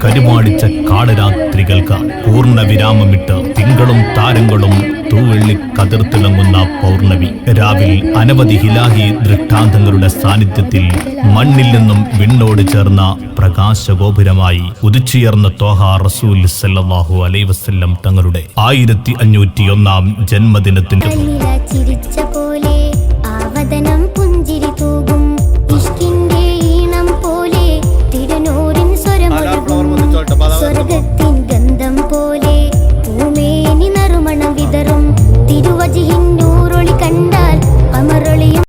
കരുമാടിച്ച കാടരാത്രികൾക്ക് പൂർണ്ണ വിരാമമിട്ട് തിങ്കളും താരങ്ങളും തൂവെള്ളി കതിർത്തിളങ്ങുന്ന പൗർണമി രാവിൽ അനവധി ഹിലാഹി ദൃഷ്ടാന്തങ്ങളുടെ സാന്നിധ്യത്തിൽ മണ്ണിൽ നിന്നും വിണ്ണോട് ചേർന്ന പ്രകാശഗോപുരമായി ഉദിച്ചുയർന്ന ത്വാഹ റസൂൽ സല്ലല്ലാഹു അലൈഹി വസല്ലം തങ്ങളുടെ 1501 ജന്മദിനത്തിന്റെ